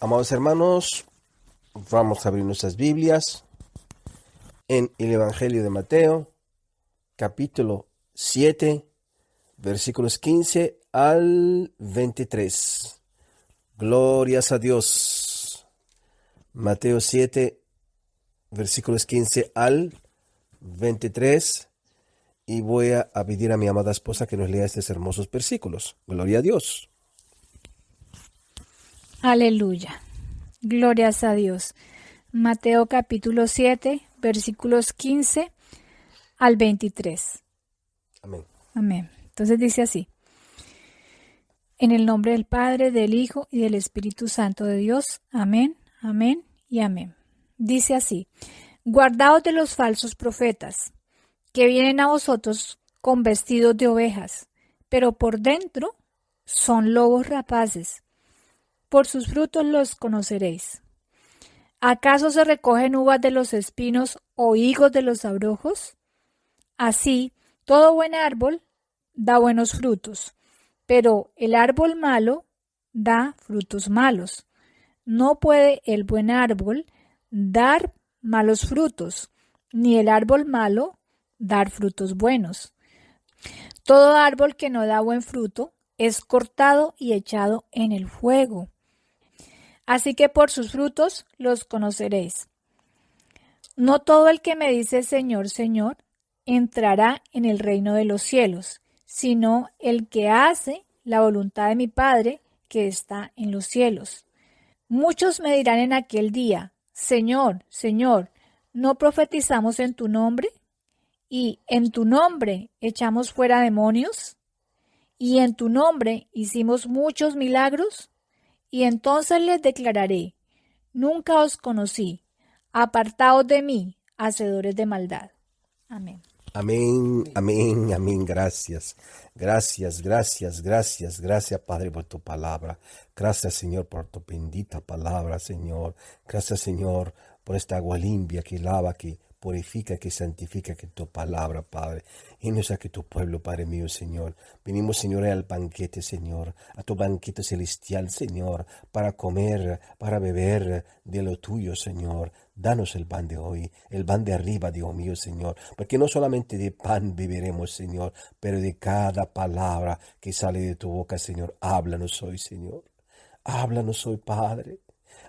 Amados hermanos, vamos a abrir nuestras Biblias en el Evangelio de Mateo, capítulo 7, versículos 15 al 23. Glorias a Dios. Mateo 7, versículos 15 al 23. Y voy a pedir a mi amada esposa que nos lea estos hermosos versículos. Gloria a Dios. Aleluya. Glorias a Dios. Mateo capítulo 7, versículos 15 al 23. Amén. Amén. Entonces dice así. En el nombre del Padre, del Hijo y del Espíritu Santo de Dios. Amén, amén y amén. Dice así. Guardaos de los falsos profetas, que vienen a vosotros con vestidos de ovejas, pero por dentro son lobos rapaces. Por sus frutos los conoceréis. ¿Acaso se recogen uvas de los espinos o higos de los abrojos? Así, todo buen árbol da buenos frutos, pero el árbol malo da frutos malos. No puede el buen árbol dar malos frutos, ni el árbol malo dar frutos buenos. Todo árbol que no da buen fruto es cortado y echado en el fuego. Así que por sus frutos los conoceréis. No todo el que me dice Señor, Señor, entrará en el reino de los cielos, sino el que hace la voluntad de mi Padre que está en los cielos. Muchos me dirán en aquel día, Señor, Señor, ¿no profetizamos en tu nombre? ¿Y en tu nombre echamos fuera demonios? ¿Y en tu nombre hicimos muchos milagros? Y entonces les declararé, nunca os conocí, apartaos de mí, hacedores de maldad. Amén. Amén, amén, amén. Gracias, gracias, gracias, gracias, gracias, Padre, por tu palabra. Gracias, Señor, por tu bendita palabra, Señor. Gracias, Señor, por esta agua limpia que lava, que purifica, que santifica, que tu palabra, Padre. Y nos saque tu pueblo, Padre mío, Señor. Venimos, Señor, al banquete, Señor, a tu banquete celestial, Señor, para comer, para beber de lo tuyo, Señor. Danos el pan de hoy, el pan de arriba, Dios mío, Señor, porque no solamente de pan viviremos, Señor, pero de cada palabra que sale de tu boca, Señor. Háblanos hoy, Señor. Háblanos hoy, Padre.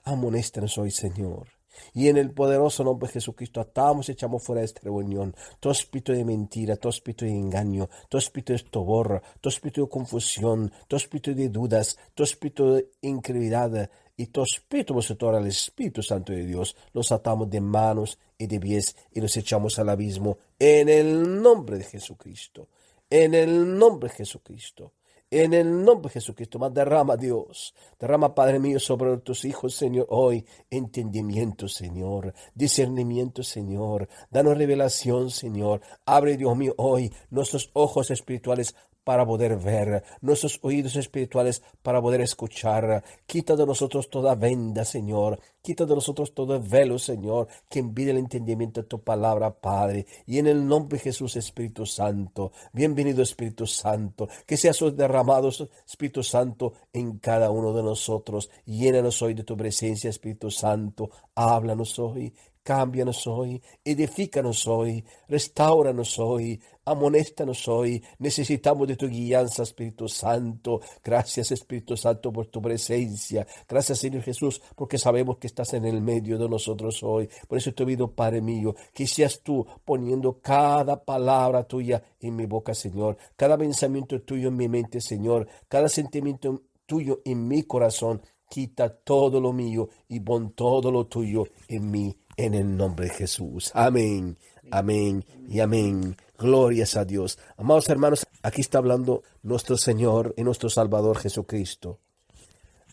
Amonéstanos hoy, Señor. Y en el poderoso nombre de Jesucristo atamos y echamos fuera de esta reunión todo espíritu de mentira, todo espíritu de engaño, todo espíritu de estobor, todo espíritu de confusión, todo espíritu de dudas, todo espíritu de incredulidad y todo espíritu vosotros al Espíritu Santo de Dios. Los atamos de manos y de pies y los echamos al abismo en el nombre de Jesucristo. En el nombre de Jesucristo. En el nombre de Jesucristo, más derrama, Dios, derrama, Padre mío, sobre tus hijos, Señor, hoy, entendimiento, Señor, discernimiento, Señor, danos revelación, Señor, abre, Dios mío, hoy nuestros ojos espirituales para poder ver, nuestros oídos espirituales para poder escuchar. Quita de nosotros toda venda, Señor. Quita de nosotros todo velo, Señor, que impide el entendimiento de tu palabra, Padre. Y en el nombre de Jesús, Espíritu Santo, bienvenido Espíritu Santo, que seas derramado, Espíritu Santo, en cada uno de nosotros. Llénanos hoy de tu presencia, Espíritu Santo. Háblanos hoy. Cámbianos hoy, edifícanos hoy, restauranos hoy, amonéstanos hoy. Necesitamos de tu guianza, Espíritu Santo. Gracias, Espíritu Santo, por tu presencia. Gracias, Señor Jesús, porque sabemos que estás en el medio de nosotros hoy. Por eso te pido, Padre mío, que seas tú poniendo cada palabra tuya en mi boca, Señor. Cada pensamiento tuyo en mi mente, Señor. Cada sentimiento tuyo en mi corazón. Quita todo lo mío y pon todo lo tuyo en mí, en el nombre de Jesús. Amén, amén y amén. Glorias a Dios. Amados hermanos, aquí está hablando nuestro Señor y nuestro Salvador Jesucristo.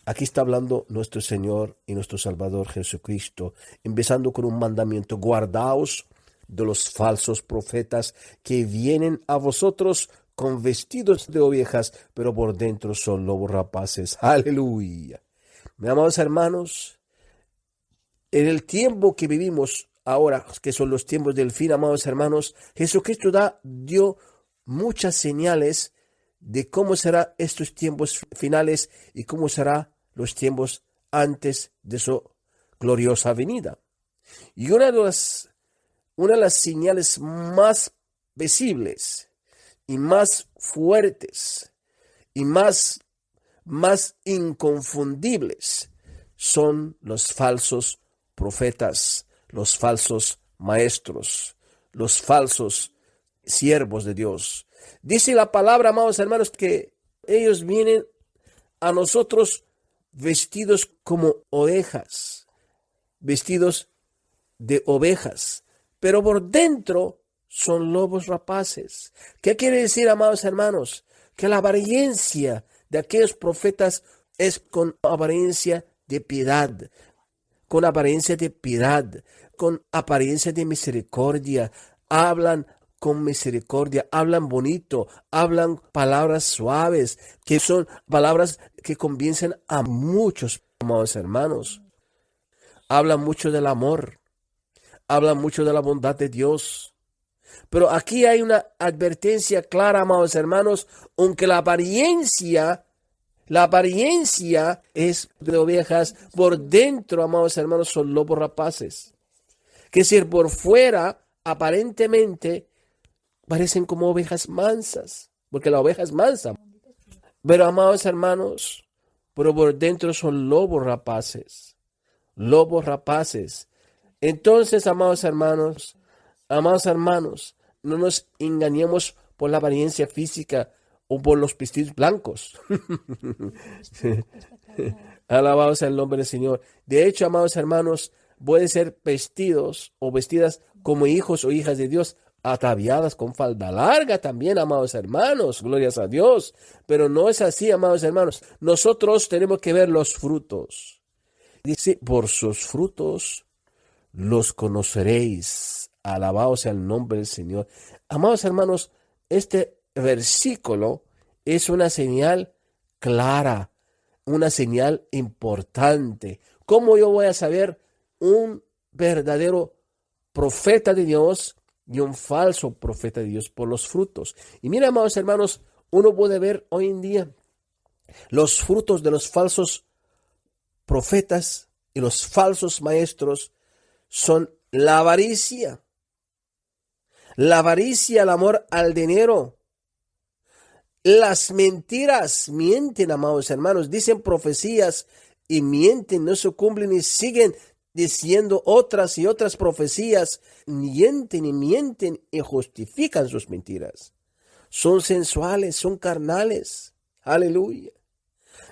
Aquí está hablando nuestro Señor y nuestro Salvador Jesucristo, empezando con un mandamiento: guardaos de los falsos profetas que vienen a vosotros con vestidos de ovejas, pero por dentro son lobos rapaces. Aleluya. Mis amados hermanos, en el tiempo que vivimos ahora, que son los tiempos del fin, amados hermanos, Jesucristo dio muchas señales de cómo serán estos tiempos finales y cómo serán los tiempos antes de su gloriosa venida. Y una de las señales más visibles y más fuertes y más inconfundibles son los falsos profetas, los falsos maestros, los falsos siervos de Dios. Dice la palabra, amados hermanos, que ellos vienen a nosotros vestidos como ovejas, vestidos de ovejas, pero por dentro son lobos rapaces. ¿Qué quiere decir, amados hermanos? Que la apariencia de aquellos profetas es con apariencia de piedad, con apariencia de piedad, con apariencia de misericordia. Hablan con misericordia, hablan bonito, hablan palabras suaves, que son palabras que convencen a muchos, amados hermanos. Hablan mucho del amor, hablan mucho de la bondad de Dios. Pero aquí hay una advertencia clara, amados hermanos, aunque la apariencia es de ovejas, por dentro, amados hermanos, son lobos rapaces. Que si por fuera, aparentemente, parecen como ovejas mansas, porque la oveja es mansa. Pero, amados hermanos, pero por dentro son lobos rapaces. Lobos rapaces. Entonces, amados hermanos, no nos engañemos por la apariencia física o por los vestidos blancos. Alabado sea el nombre del Señor. De hecho, amados hermanos, pueden ser vestidos o vestidas como hijos o hijas de Dios, ataviadas con falda larga también, amados hermanos, glorias a Dios. Pero no es así, amados hermanos. Nosotros tenemos que ver los frutos. Dice, por sus frutos los conoceréis. Alabado sea el nombre del Señor. Amados hermanos, este versículo es una señal clara, una señal importante. ¿Cómo yo voy a saber un verdadero profeta de Dios y un falso profeta de Dios? Por los frutos. Y mira, amados hermanos, uno puede ver hoy en día los frutos de los falsos profetas y los falsos maestros son la avaricia, el amor al dinero, las mentiras. Mienten, amados hermanos, dicen profecías y mienten, no se cumplen y siguen diciendo otras y otras profecías. Mienten y justifican sus mentiras. Son sensuales, son carnales. Aleluya.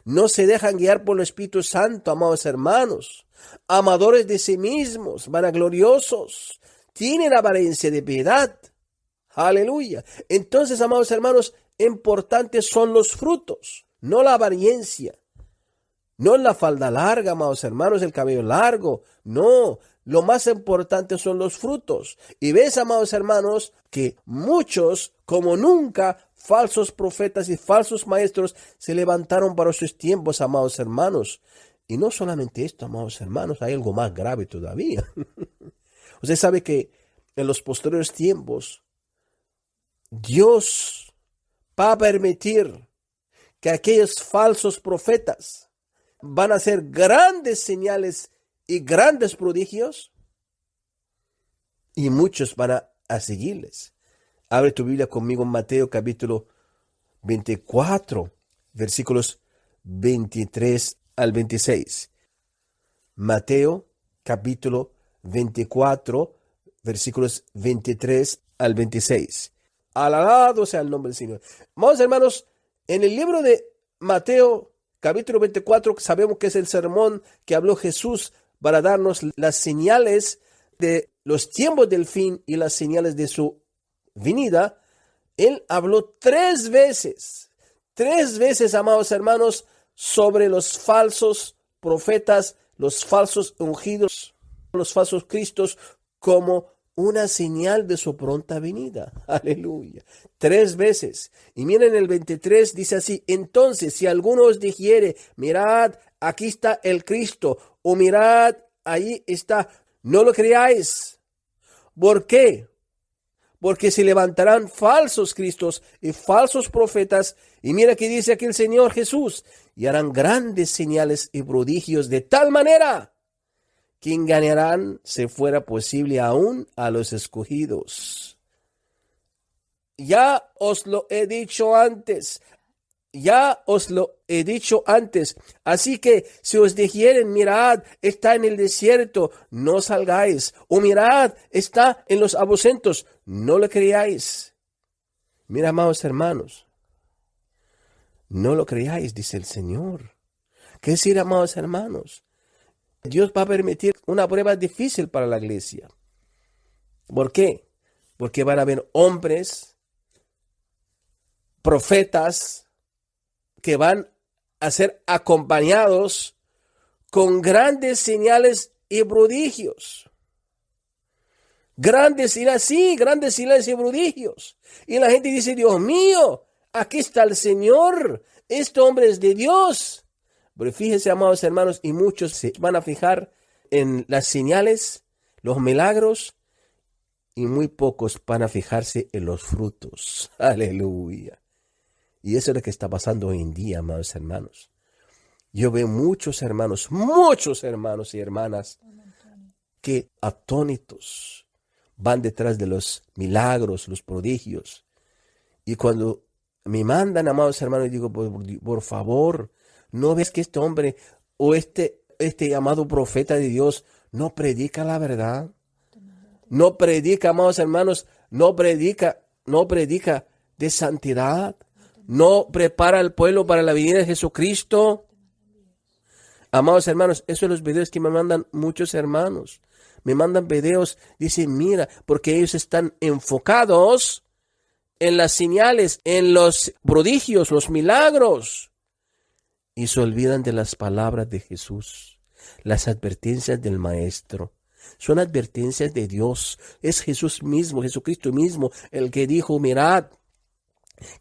No se dejan guiar por el Espíritu Santo, amados hermanos. Amadores de sí mismos, vanagloriosos, tienen apariencia de piedad. Aleluya. Entonces, amados hermanos, importantes son los frutos, no la apariencia. No la falda larga, amados hermanos, el cabello largo. No, lo más importante son los frutos. Y ves, amados hermanos, que muchos, como nunca, falsos profetas y falsos maestros se levantaron para sus tiempos, amados hermanos. Y no solamente esto, amados hermanos, hay algo más grave todavía. Usted sabe que en los posteriores tiempos, Dios va a permitir que aquellos falsos profetas van a hacer grandes señales y grandes prodigios, y muchos van a seguirles. Abre tu Biblia conmigo en Mateo capítulo 24, versículos 23 al 26. Mateo capítulo 24, versículos 23 al 26. Alabado sea el nombre del Señor. Amados hermanos, en el libro de Mateo capítulo 24, sabemos que es el sermón que habló Jesús para darnos las señales de los tiempos del fin y las señales de su venida. Él habló tres veces, amados hermanos, sobre los falsos profetas, los falsos ungidos, los falsos cristos, como una señal de su pronta venida. Aleluya. 3 veces. Y miren el 23, dice así: entonces, si alguno os dijere, mirad, aquí está el Cristo, o mirad, ahí está, no lo creáis. ¿Por qué? Porque se levantarán falsos cristos y falsos profetas. Y mira que dice aquí el Señor Jesús: y harán grandes señales y prodigios de tal manera que engañarán, si fuera posible, aún a los escogidos. Ya os lo he dicho antes. Ya os lo he dicho antes. Así que si os dijeren, mirad, está en el desierto, no salgáis. O mirad, está en los aposentos, no lo creáis. Mira, amados hermanos, no lo creáis, dice el Señor. ¿Qué decir, amados hermanos? Dios va a permitir una prueba difícil para la iglesia. ¿Por qué? Porque van a haber hombres, profetas, que van a ser acompañados con grandes señales y prodigios. Grandes señales y prodigios. Y la gente dice, Dios mío, aquí está el Señor, este hombre es de Dios. Pero fíjense, amados hermanos, y muchos se van a fijar en las señales, los milagros, y muy pocos van a fijarse en los frutos. Aleluya. Y eso es lo que está pasando hoy en día, amados hermanos. Yo veo muchos hermanos y hermanas que atónitos van detrás de los milagros, los prodigios. Y cuando me mandan, amados hermanos, digo, por favor, ¿no ves que este hombre o este llamado profeta de Dios no predica la verdad? No predica, amados hermanos, no predica de santidad. No prepara al pueblo para la venida de Jesucristo. Amados hermanos, esos son los videos que me mandan muchos hermanos. Me mandan videos, dicen, mira, porque ellos están enfocados en las señales, en los prodigios, los milagros. Y se olvidan de las palabras de Jesús, las advertencias del Maestro. Son advertencias de Dios. Es Jesús mismo, Jesucristo mismo, el que dijo, mirad,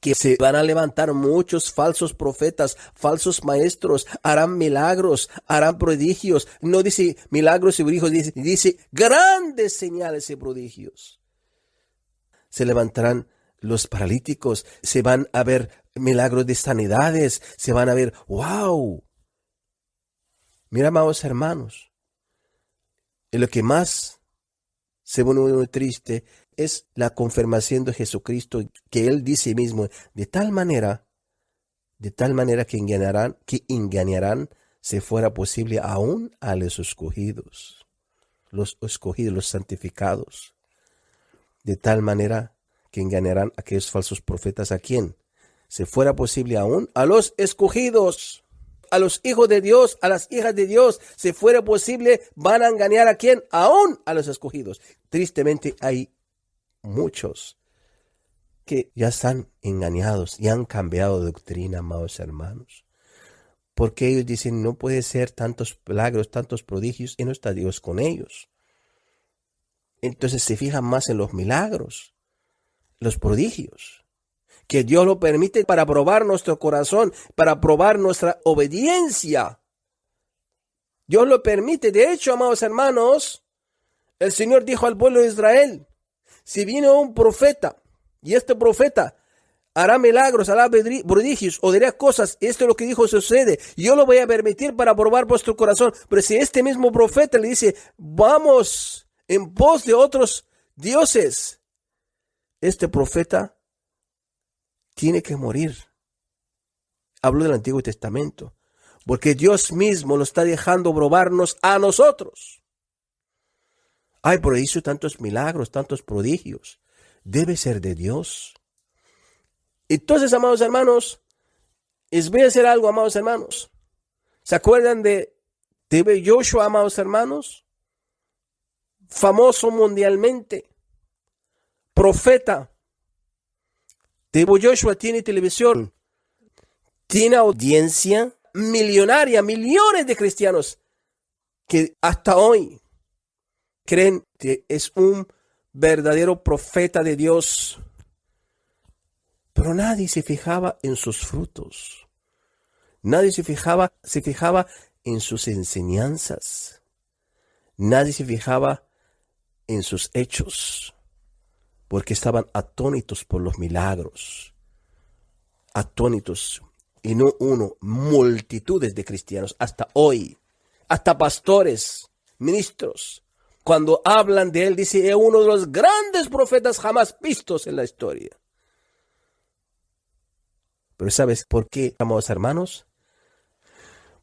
que se van a levantar muchos falsos profetas, falsos maestros, harán milagros, harán prodigios. No dice milagros y prodigios, dice grandes señales y prodigios. Se levantarán los paralíticos, se van a ver milagros de sanidades, se van a ver, wow. Mira, amados hermanos, y lo que más se pone muy triste es la confirmación de Jesucristo, que Él dice mismo, de tal manera que engañarán, si fuera posible, aún a los escogidos, los santificados. De tal manera que engañarán a aquellos falsos profetas, ¿a quién? Si fuera posible, aún a los escogidos, a los hijos de Dios, a las hijas de Dios, si fuera posible, van a engañar ¿a quién? Aún a los escogidos. Tristemente hay muchos que ya están engañados y han cambiado de doctrina, amados hermanos. Porque ellos dicen, no puede ser tantos milagros, tantos prodigios, y no está Dios con ellos. Entonces se fijan más en los milagros, los prodigios, que Dios lo permite para probar nuestro corazón, para probar nuestra obediencia. Dios lo permite. De hecho, amados hermanos, el Señor dijo al pueblo de Israel, si viene un profeta, y este profeta hará milagros, hará prodigios, o dirá cosas, esto es lo que dijo sucede, yo lo voy a permitir para probar vuestro corazón. Pero si este mismo profeta le dice, vamos en pos de otros dioses, este profeta tiene que morir. Hablo del Antiguo Testamento, porque Dios mismo lo está dejando probarnos a nosotros. Ay, pero hizo tantos milagros, tantos prodigios. Debe ser de Dios. Entonces, amados hermanos, les voy a hacer algo, amados hermanos. ¿Se acuerdan de TV Joshua, amados hermanos? Famoso mundialmente. Profeta. TV Joshua tiene televisión. Tiene audiencia millonaria, millones de cristianos que hasta hoy creen que es un verdadero profeta de Dios. Pero nadie se fijaba en sus frutos. Nadie se fijaba en sus enseñanzas. Nadie se fijaba en sus hechos, porque estaban atónitos por los milagros. Atónitos. Y no uno, multitudes de cristianos, hasta hoy, hasta pastores, ministros, cuando hablan de él, dice, es uno de los grandes profetas jamás vistos en la historia. Pero ¿sabes por qué, amados hermanos?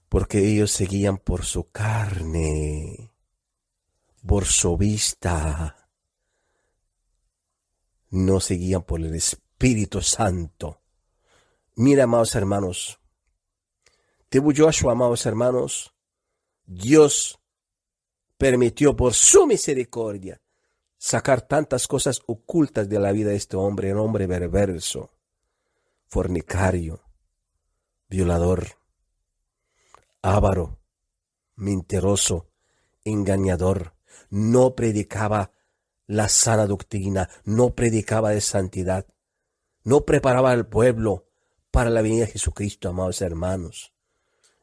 Porque ellos seguían por su carne, por su vista. No seguían por el Espíritu Santo. Mira, amados hermanos, Tebu Joshua, amados hermanos, Dios permitió por su misericordia sacar tantas cosas ocultas de la vida de este hombre, un hombre perverso, fornicario, violador, avaro, mentiroso, engañador. No predicaba la sana doctrina, no predicaba de santidad, no preparaba al pueblo para la venida de Jesucristo, amados hermanos.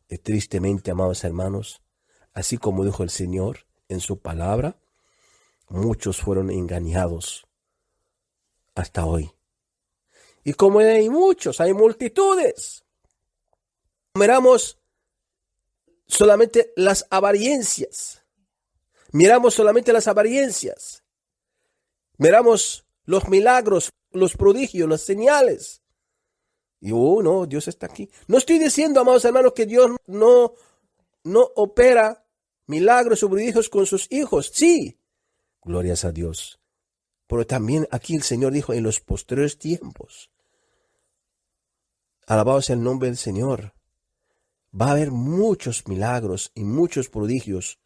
Y tristemente, amados hermanos, así como dijo el Señor en su palabra, muchos fueron engañados hasta hoy. Y como hay muchos, hay multitudes, miramos solamente las apariencias. Miramos solamente las apariencias. Miramos los milagros, los prodigios, las señales. Y no, Dios está aquí. No estoy diciendo, amados hermanos, que Dios no opera milagros o prodigios con sus hijos. Sí, glorias a Dios. Pero también aquí el Señor dijo, en los posteriores tiempos, alabado sea el nombre del Señor, va a haber muchos milagros y muchos prodigios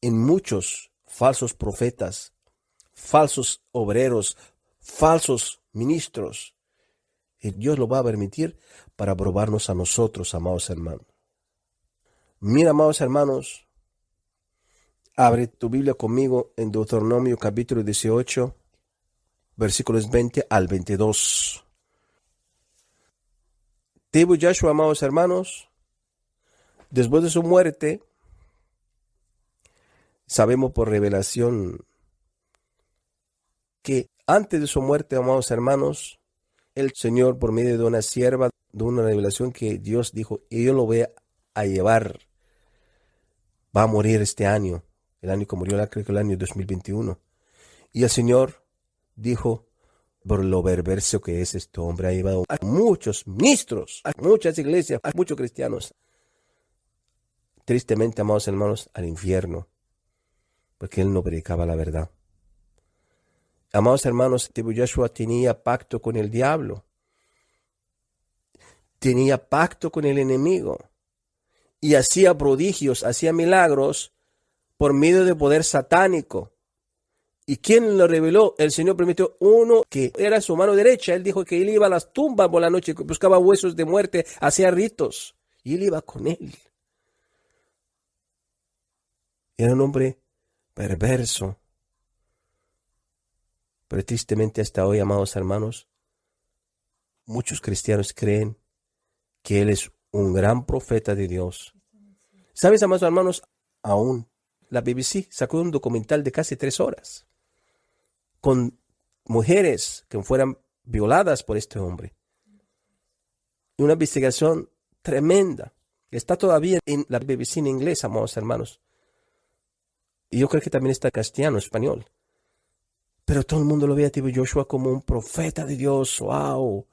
en muchos falsos profetas, falsos obreros, falsos ministros. Y Dios lo va a permitir para probarnos a nosotros, amados hermanos. Mira, amados hermanos, abre tu Biblia conmigo en Deuteronomio capítulo 18, versículos 20 al 22. Tebu Joshua, amados hermanos, después de su muerte, sabemos por revelación que antes de su muerte, amados hermanos, el Señor, por medio de una sierva, de una revelación que Dios dijo, y yo lo voy a llevar, va a morir este año, el año que murió, creo que el año 2021. Y el Señor dijo, por lo perverso que es este hombre, ha llevado a muchos ministros, a muchas iglesias, a muchos cristianos, tristemente, amados hermanos, al infierno, porque él no predicaba la verdad. Amados hermanos, Tebu Joshua tenía pacto con el diablo, tenía pacto con el enemigo, y hacía prodigios, hacía milagros por medio de poder satánico. ¿Y quién lo reveló? El Señor permitió uno que era su mano derecha. Él dijo que él iba a las tumbas por la noche, buscaba huesos de muerte, hacía ritos, y él iba con él. Era un hombre perverso. Pero tristemente hasta hoy, amados hermanos, muchos cristianos creen que él es un gran profeta de Dios. ¿Sabes, amados hermanos? Aún la BBC sacó un documental de casi 3 horas con mujeres que fueran violadas por este hombre. Una investigación tremenda. Está todavía en la BBC en inglés, amados hermanos. Y yo creo que también está en castellano, español. Pero todo el mundo lo ve a Tebu Joshua como un profeta de Dios. ¡Wow!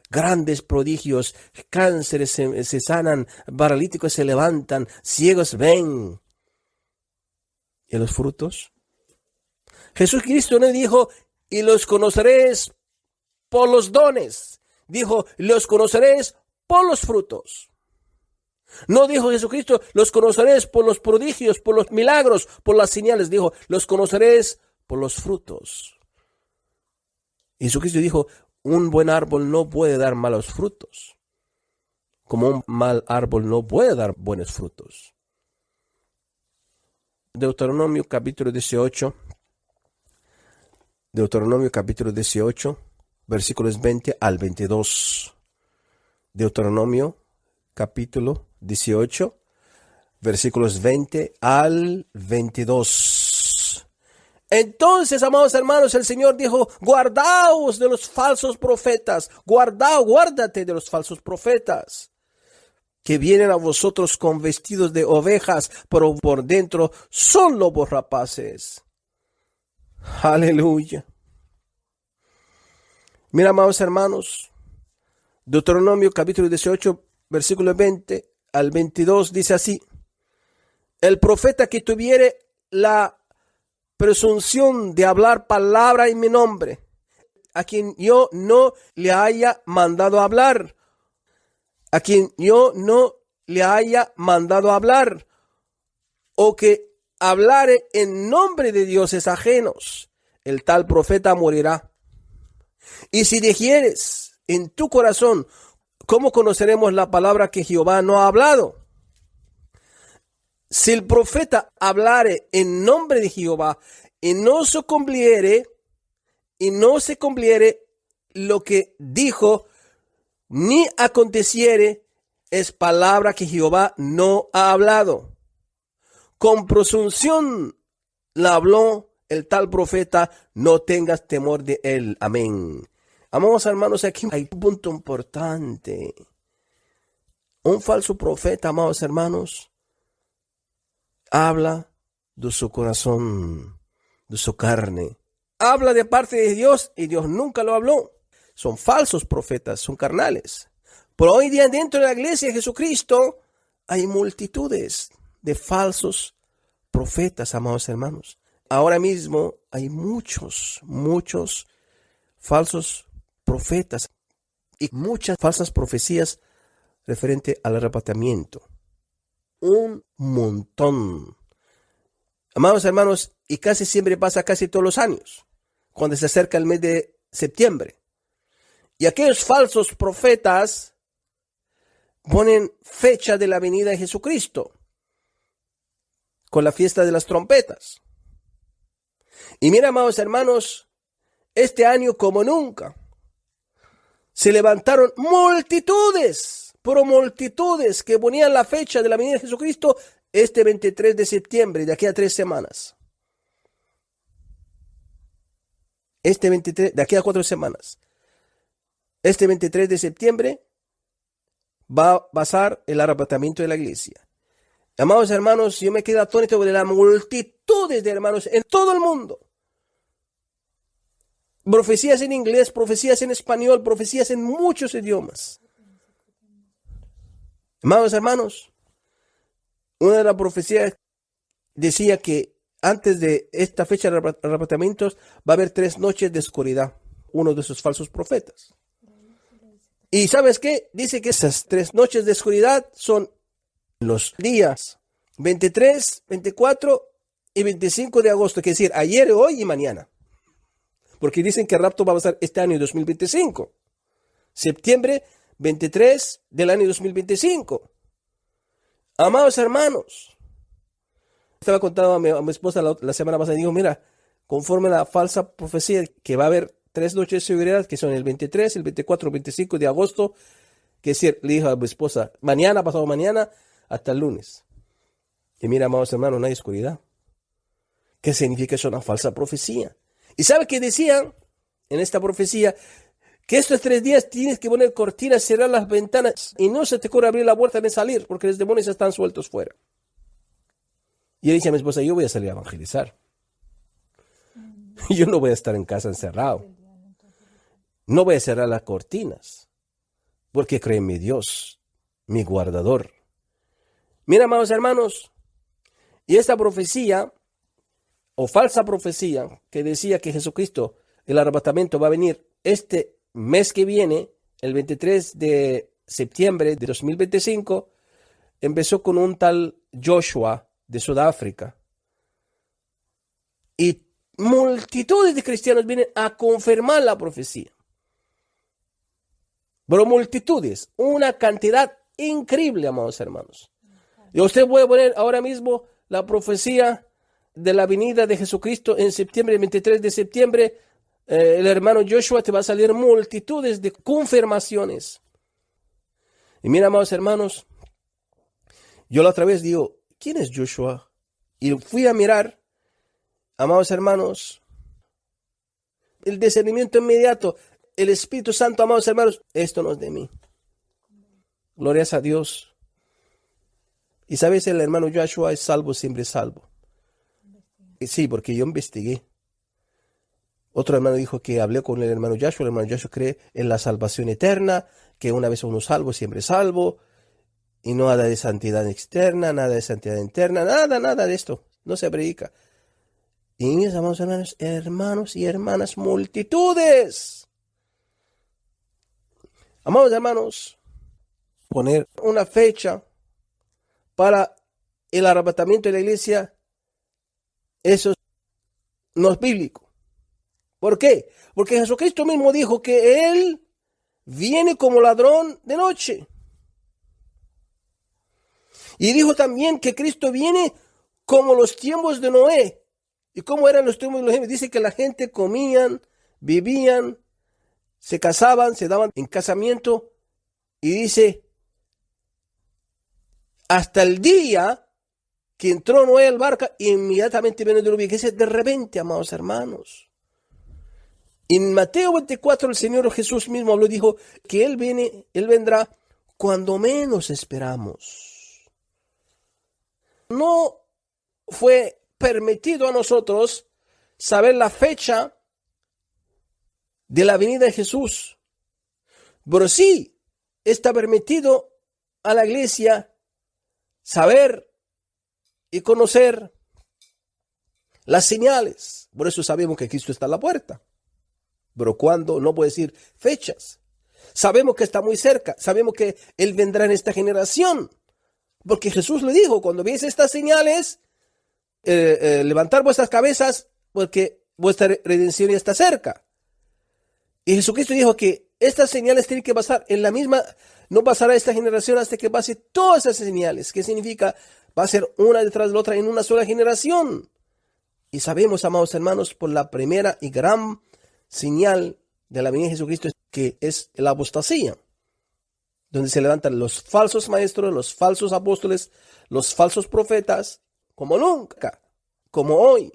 Grandes prodigios, cánceres se sanan, paralíticos se levantan, ciegos ven. ¿Y los frutos? Jesucristo no dijo, y los conoceréis por los dones. Dijo, los conoceréis por los frutos. No dijo Jesucristo, los conoceréis por los prodigios, por los milagros, por las señales. Dijo, los conoceréis por los frutos. Jesucristo dijo, un buen árbol no puede dar malos frutos, como un mal árbol no puede dar buenos frutos. Deuteronomio capítulo 18, versículos 20 al 22. Deuteronomio capítulo 18, versículos 20 al 22. Entonces, amados hermanos, el Señor dijo, guardaos de los falsos profetas, guárdate de los falsos profetas, que vienen a vosotros con vestidos de ovejas, pero por dentro son lobos rapaces. Aleluya. Mira, amados hermanos, Deuteronomio capítulo 18, versículo 20 al 22 dice así: el profeta que tuviere la presunción de hablar palabra en mi nombre, a quien yo no le haya mandado hablar, a quien yo no le haya mandado hablar, o que hablare en nombre de dioses ajenos, el tal profeta morirá. Y si dijeres en tu corazón, ¿cómo conoceremos la palabra que Jehová no ha hablado? Si el profeta hablare en nombre de Jehová y no se cumpliere lo que dijo, ni aconteciere, es palabra que Jehová no ha hablado. Con presunción la habló el tal profeta, no tengas temor de él. Amén. Amados hermanos, aquí hay un punto importante. Un falso profeta, amados hermanos, habla de su corazón, de su carne. Habla de parte de Dios y Dios nunca lo habló. Son falsos profetas, son carnales. Pero hoy día dentro de la iglesia de Jesucristo hay multitudes de falsos profetas, amados hermanos. Ahora mismo hay muchos falsos profetas y muchas falsas profecías referente al arrebatamiento. Un montón. Amados hermanos, y casi siempre pasa casi todos los años, cuando se acerca el mes de septiembre. Y aquellos falsos profetas ponen fecha de la venida de Jesucristo con la fiesta de las trompetas. Y mira, amados hermanos, este año como nunca se levantaron multitudes, pero multitudes que ponían la fecha de la venida de Jesucristo este 23 de septiembre, de aquí a 3 semanas. De aquí a 4 semanas. Este 23 de septiembre va a pasar el arrebatamiento de la iglesia. Amados hermanos, yo me quedo atónito de las multitudes de hermanos en todo el mundo. Profecías en inglés, profecías en español, profecías en muchos idiomas. Amados hermanos, una de las profecías decía que antes de esta fecha de arrebatamientos va a haber 3 noches de oscuridad. Uno de esos falsos profetas. ¿Y sabes qué? Dice que esas 3 noches de oscuridad son los días 23, 24 y 25 de agosto, que es decir, ayer, hoy y mañana. Porque dicen que el rapto va a pasar este año 2025. Septiembre 23 del año 2025. Amados hermanos, estaba contando a mi esposa la semana pasada y digo, mira, conforme a la falsa profecía que va a haber 3 noches de seguridad, que son el 23, el 24, el 25 de agosto, que es decir, le dijo a mi esposa, mañana, pasado mañana, hasta el lunes. Y mira, amados hermanos, no hay oscuridad. ¿Qué significa eso? Una falsa profecía. ¿Y sabe qué decían en esta profecía? Que estos 3 días tienes que poner cortinas, cerrar las ventanas y no se te ocurre abrir la puerta ni salir porque los demonios están sueltos fuera. Y le dije a mi esposa, yo voy a salir a evangelizar. Yo no voy a estar en casa encerrado. No voy a cerrar las cortinas porque creo en mi Dios, mi guardador. Mira, amados hermanos, y esta profecía o falsa profecía que decía que Jesucristo, el arrebatamiento va a venir este mes que viene, el 23 de septiembre de 2025, empezó con un tal Joshua de Sudáfrica. Y multitudes de cristianos vienen a confirmar la profecía. Pero multitudes, una cantidad increíble, amados hermanos. Y usted puede poner ahora mismo la profecía de la venida de Jesucristo en septiembre, el 23 de septiembre, el hermano Joshua, te va a salir multitudes de confirmaciones. Y mira, amados hermanos, yo la otra vez digo, ¿quién es Joshua? Y fui a mirar amados hermanos, el discernimiento inmediato, el Espíritu Santo, amados hermanos, esto no es de mí. Glorias a Dios. Y sabes, el hermano Joshua es salvo, siempre salvo. Sí, porque yo investigué. Otro hermano dijo que hablé con el hermano Joshua cree en la salvación eterna, que una vez uno salvo, siempre salvo, y no nada de santidad externa, nada de santidad interna, nada de esto, no se predica. Y mis amados hermanos y hermanas, multitudes. Amados hermanos, poner una fecha para el arrebatamiento de la iglesia, eso no es bíblico. ¿Por qué? Porque Jesucristo mismo dijo que Él viene como ladrón de noche. Y dijo también que Cristo viene como los tiempos de Noé. ¿Y cómo eran los tiempos de Noé? Dice que la gente comían, vivían, se casaban, se daban en casamiento. Y dice, hasta el día que entró Noé al barca, inmediatamente vino el diluvio. Que es de repente, amados hermanos. En Mateo 24 el Señor Jesús mismo habló y dijo que Él vendrá cuando menos esperamos. No fue permitido a nosotros saber la fecha de la venida de Jesús, pero sí está permitido a la iglesia saber y conocer las señales. Por eso sabemos que Cristo está a la puerta. Pero cuando no puede decir fechas. Sabemos que está muy cerca. Sabemos que Él vendrá en esta generación. Porque Jesús le dijo, cuando veáis estas señales, levantar vuestras cabezas porque vuestra redención ya está cerca. Y Jesucristo dijo que estas señales tienen que pasar en la misma, no pasará esta generación hasta que pase todas esas señales. ¿Qué significa? Va a ser una detrás de la otra en una sola generación. Y sabemos, amados hermanos, por la primera y gran señal de la venida de Jesucristo que es la apostasía, donde se levantan los falsos maestros, los falsos apóstoles, los falsos profetas, como nunca, como hoy.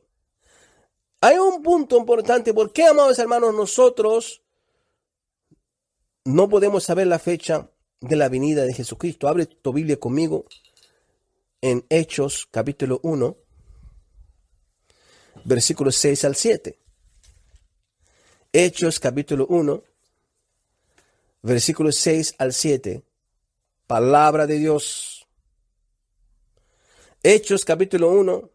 Hay un punto importante. ¿Por qué, amados hermanos, nosotros no podemos saber la fecha de la venida de Jesucristo? Abre tu Biblia conmigo en Hechos capítulo 1, versículos 6 al 7. Hechos capítulo 1, versículos 6 al 7. Palabra de Dios. Hechos capítulo 1,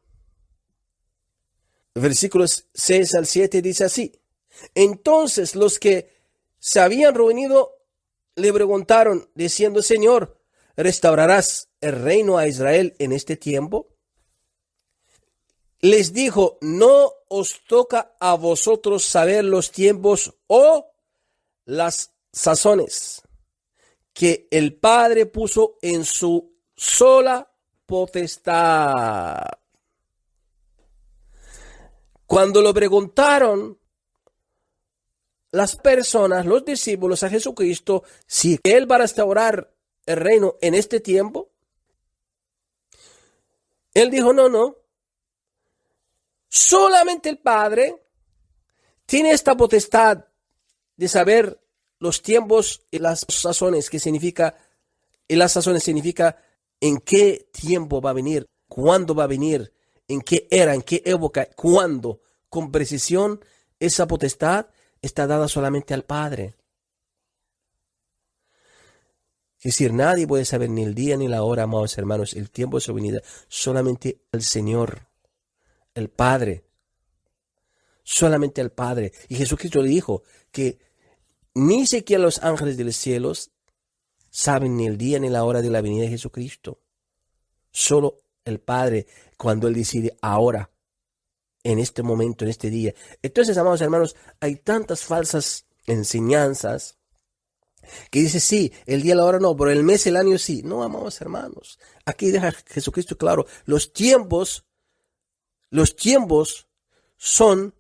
versículos 6 al 7 dice así. Entonces los que se habían reunido le preguntaron diciendo, Señor, ¿restaurarás el reino a Israel en este tiempo? Les dijo, no os toca a vosotros saber los tiempos o las sazones que el Padre puso en su sola potestad. Cuando lo preguntaron las personas, los discípulos a Jesucristo, si Él va a restaurar el reino en este tiempo, Él dijo, no. Solamente el Padre tiene esta potestad de saber los tiempos y las sazones, que significa, y las sazones significa en qué tiempo va a venir, cuándo va a venir, en qué era, en qué época, cuándo. Con precisión, esa potestad está dada solamente al Padre. Es decir, nadie puede saber ni el día ni la hora, amados hermanos, el tiempo de su venida, solamente el Señor. El Padre, solamente el Padre. Y Jesucristo le dijo que ni siquiera los ángeles de los cielos saben ni el día ni la hora de la venida de Jesucristo. Solo el Padre, cuando Él decide ahora, en este momento, en este día. Entonces, amados hermanos, hay tantas falsas enseñanzas que dice, sí, el día, la hora no, pero el mes, el año sí. No, amados hermanos, aquí deja Jesucristo claro, los tiempos son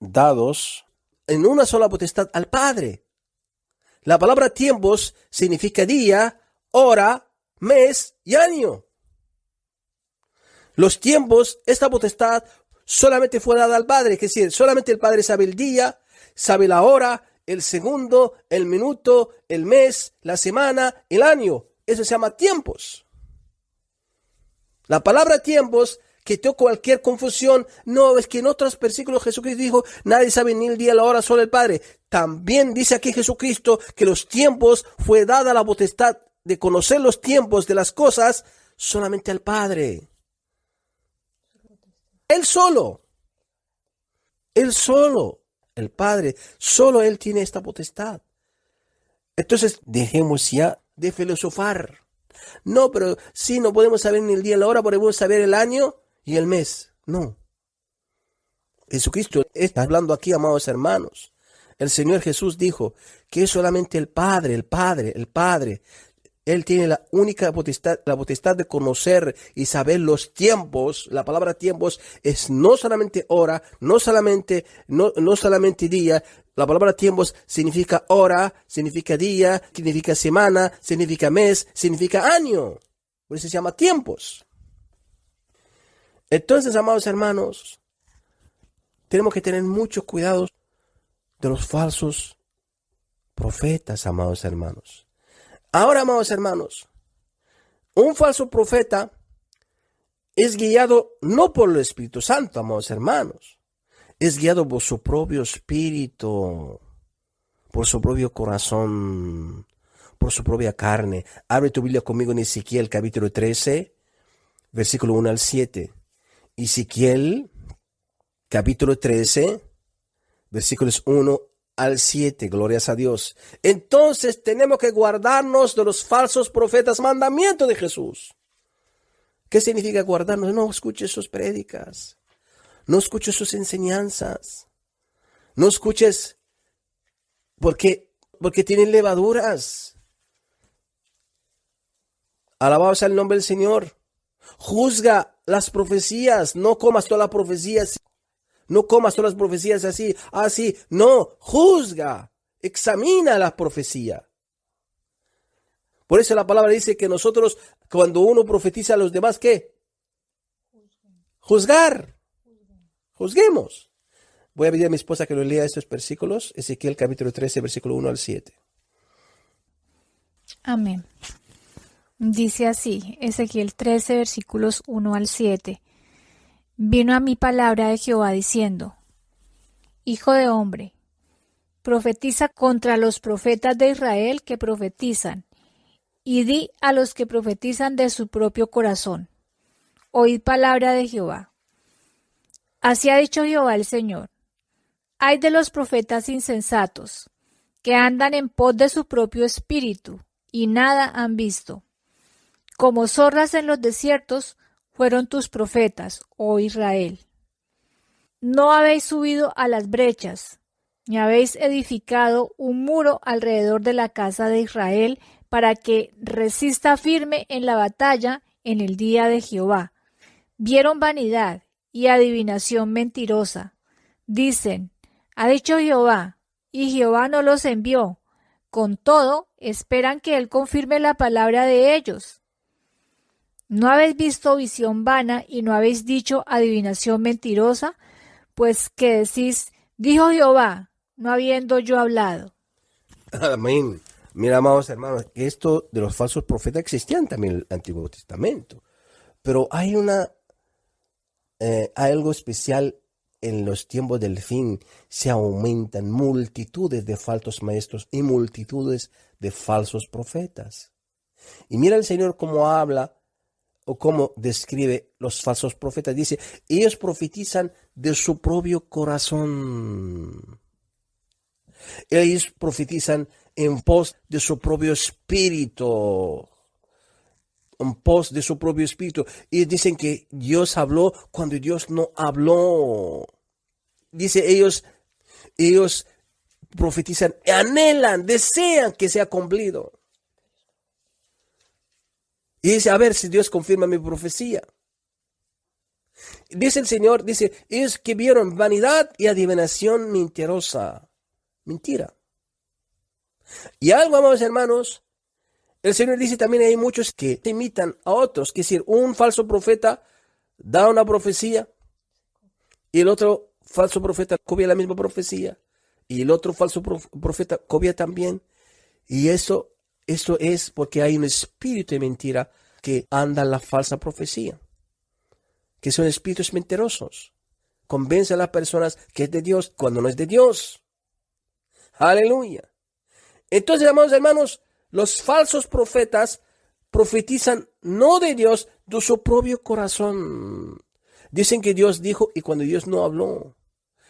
dados en una sola potestad al Padre. La palabra tiempos significa día, hora, mes y año. Los tiempos, esta potestad, solamente fue dada al Padre. Es decir, solamente el Padre sabe el día, sabe la hora, el segundo, el minuto, el mes, la semana, el año. Eso se llama tiempos. La palabra tiempos, que tengo cualquier confusión, no, es que en otros versículos Jesucristo dijo, nadie sabe ni el día, la hora, solo el Padre. También dice aquí Jesucristo que los tiempos fue dada la potestad de conocer los tiempos de las cosas solamente al Padre. Él solo, el Padre, solo Él tiene esta potestad. Entonces, dejemos ya de filosofar. No, pero sí, no podemos saber ni el día, la hora, podemos saber el año y el mes. No. Jesucristo está hablando aquí, amados hermanos. El Señor Jesús dijo que es solamente el Padre, el Padre, el Padre. Él tiene la única potestad, la potestad de conocer y saber los tiempos. La palabra tiempos es no solamente hora, no solamente día. La palabra tiempos significa hora, significa día, significa semana, significa mes, significa año. Por eso se llama tiempos. Entonces, amados hermanos, tenemos que tener mucho cuidado de los falsos profetas, amados hermanos. Ahora, amados hermanos, un falso profeta es guiado no por el Espíritu Santo, amados hermanos. Es guiado por su propio espíritu, por su propio corazón, por su propia carne. Abre tu Biblia conmigo en Ezequiel capítulo 13, versículo 1 al 7. Ezequiel capítulo 13, versículos 1 al 7, glorias a Dios. Entonces tenemos que guardarnos de los falsos profetas, mandamiento de Jesús. ¿Qué significa guardarnos? No escuches sus prédicas, no escuches sus enseñanzas, no escuches porque tienen levaduras. Alabado sea el nombre del Señor. Juzga las profecías, no comas todas las profecías. No comas todas las profecías así. No, juzga, examina la profecía. Por eso la palabra dice que nosotros, cuando uno profetiza a los demás, ¿qué? Juzgar. Juzguemos. Voy a pedir a mi esposa que lo lea estos versículos. Ezequiel capítulo 13, versículo 1 al 7. Amén. Dice así, Ezequiel 13, versículos 1 al 7. Vino a mí palabra de Jehová diciendo: Hijo de hombre, profetiza contra los profetas de Israel que profetizan, y di a los que profetizan de su propio corazón: Oíd palabra de Jehová. Así ha dicho Jehová el Señor: Ay de los profetas insensatos, que andan en pos de su propio espíritu, y nada han visto. Como zorras en los desiertos fueron tus profetas, oh Israel. No habéis subido a las brechas, ni habéis edificado un muro alrededor de la casa de Israel para que resista firme en la batalla en el día de Jehová. Vieron vanidad y adivinación mentirosa. Dicen: ha dicho Jehová, y Jehová no los envió. Con todo, esperan que Él confirme la palabra de ellos. ¿No habéis visto visión vana y no habéis dicho adivinación mentirosa? Pues que decís: dijo Jehová, no habiendo yo hablado. Amén. Mira, amados hermanos, esto de los falsos profetas existían también en el Antiguo Testamento. Pero hay algo especial en los tiempos del fin. Se aumentan multitudes de falsos maestros y multitudes de falsos profetas. Y mira el Señor cómo habla o cómo describe los falsos profetas. Dice: ellos profetizan de su propio corazón. Ellos profetizan en pos de su propio espíritu. En pos de su propio espíritu. Y dicen que Dios habló cuando Dios no habló. Dice, ellos profetizan, anhelan, desean que sea cumplido. Y dice: a ver si Dios confirma mi profecía. Dice el Señor, dice: ellos que vieron vanidad y adivinación mentirosa. Mentira. Y algo, amados hermanos, el Señor dice también: hay muchos que imitan a otros. Es decir, un falso profeta da una profecía y el otro falso profeta copia la misma profecía, y el otro falso profeta copia también. Y eso es porque hay un espíritu de mentira que anda en la falsa profecía, que son espíritus mentirosos. Convence a las personas que es de Dios cuando no es de Dios. Aleluya. Entonces, amados hermanos, los falsos profetas profetizan no de Dios, de su propio corazón. Dicen que Dios dijo y cuando Dios no habló.